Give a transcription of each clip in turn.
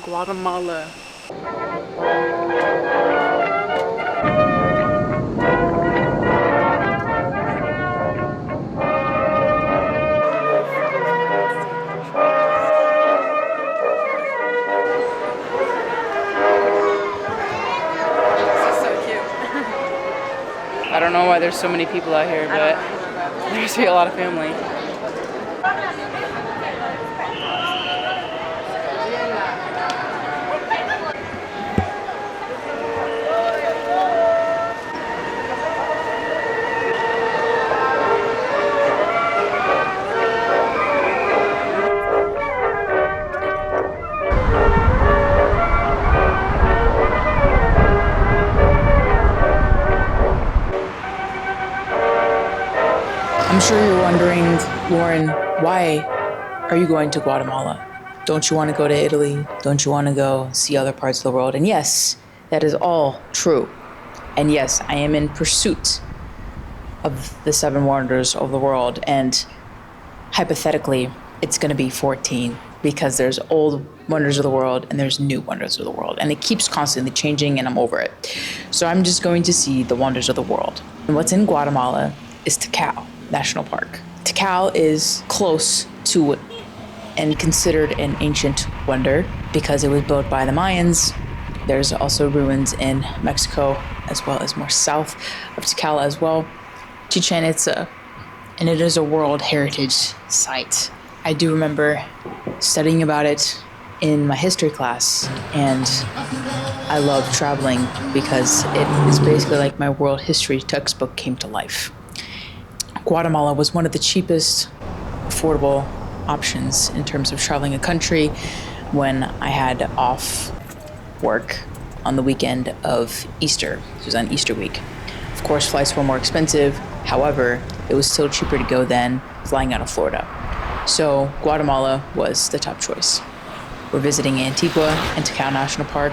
Guatemala. I don't know why there's so many people out here, but there must be a lot of family. I'm sure you're wondering, Lauren, why are you going to Guatemala? Don't you want to go to Italy? Don't you want to go see other parts of the world? And yes, that is all true. And yes, I am in pursuit of the 7 wonders of the world. And hypothetically, it's going to be 14 because there's old wonders of the world and there's new wonders of the world. And it keeps constantly changing and I'm over it. So I'm just going to see the wonders of the world. And what's in Guatemala is Tikal National Park. Tikal is close to and considered an ancient wonder because it was built by the Mayans. There's also ruins in Mexico as well as more south of Tikal as well. Chichen Itza, and it is a World Heritage Site. I do remember studying about it in my history class, and I love traveling because it is basically like my world history textbook came to life. Guatemala was one of the cheapest, affordable options in terms of traveling a country when I had off work on the weekend of Easter. It was on Easter week. Of course, flights were more expensive. However, it was still cheaper to go than flying out of Florida. So Guatemala was the top choice. We're visiting Antigua and Tikal National Park.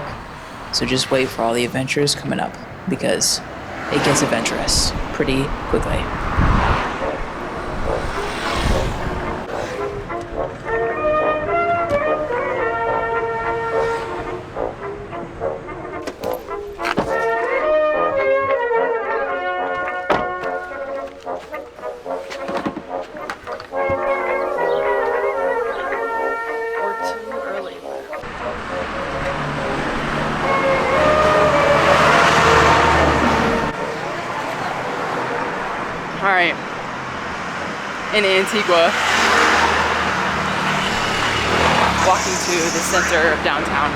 So just wait for all the adventures coming up because it gets adventurous pretty quickly. Alright, in Antigua, walking to the center of downtown.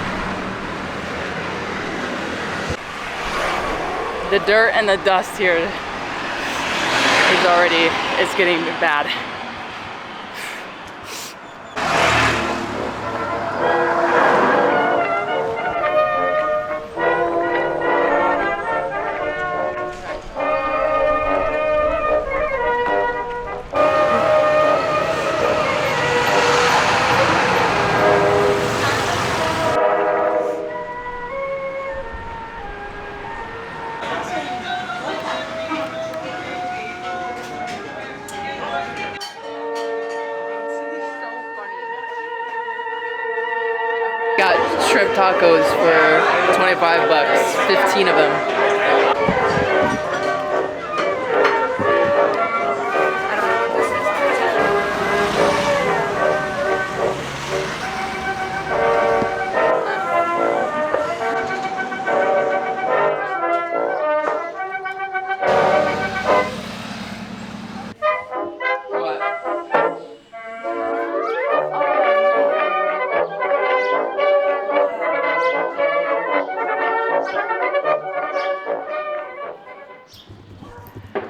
The dirt and the dust here is getting bad. Got shrimp tacos for 25 bucks, 15 of them.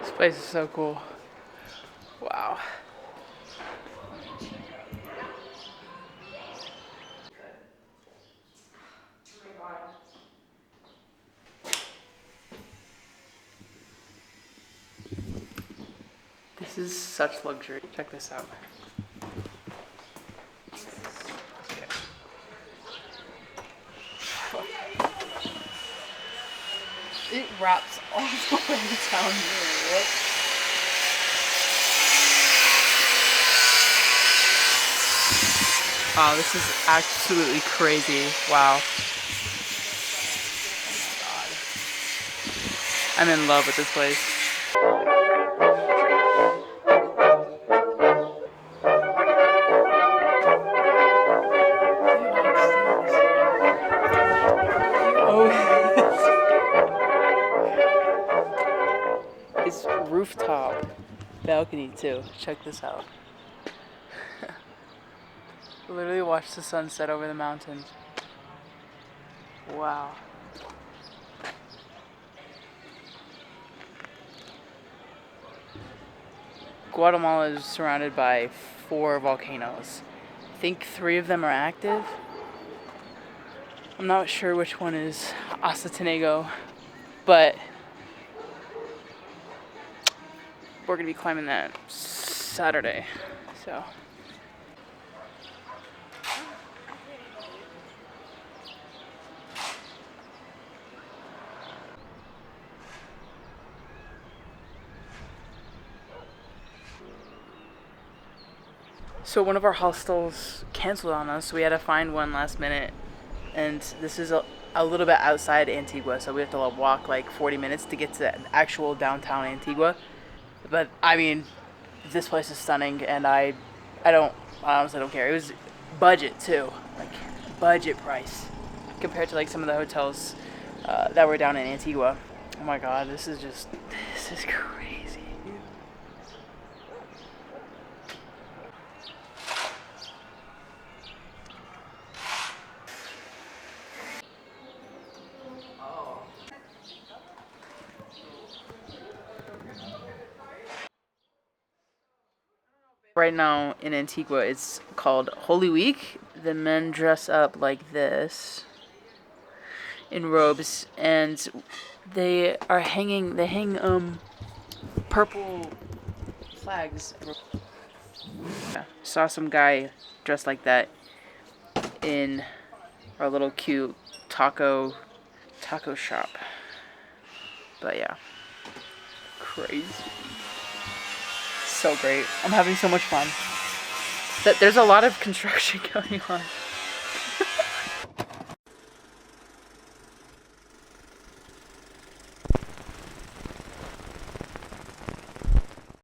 This place is so cool. Wow. This is such luxury. Check this out. It wraps all the way down here. What? Wow, this is absolutely crazy. Wow. I'm in love with this place. Oh, it's rooftop balcony too. Check this out. Literally watch the sunset over the mountains. Wow. Guatemala is surrounded by 4 volcanoes. I think 3 of them are active. I'm not sure which one is Asatenego, but we're gonna be climbing that Saturday. So. So one of our hostels canceled on us, so we had to find one last minute. And this is a little bit outside Antigua, so we have to walk like 40 minutes to get to actual downtown Antigua. But I mean, this place is stunning, and I honestly don't care. It was budget too, like budget price compared to like some of the hotels that were down in Antigua. Oh my God, this is crazy. Right now in Antigua, it's called Holy Week. The men dress up like this in robes, and they hang purple flags. Yeah, saw some guy dressed like that in our little cute taco shop. But yeah, crazy. So great. I'm having so much fun. There's a lot of construction going on.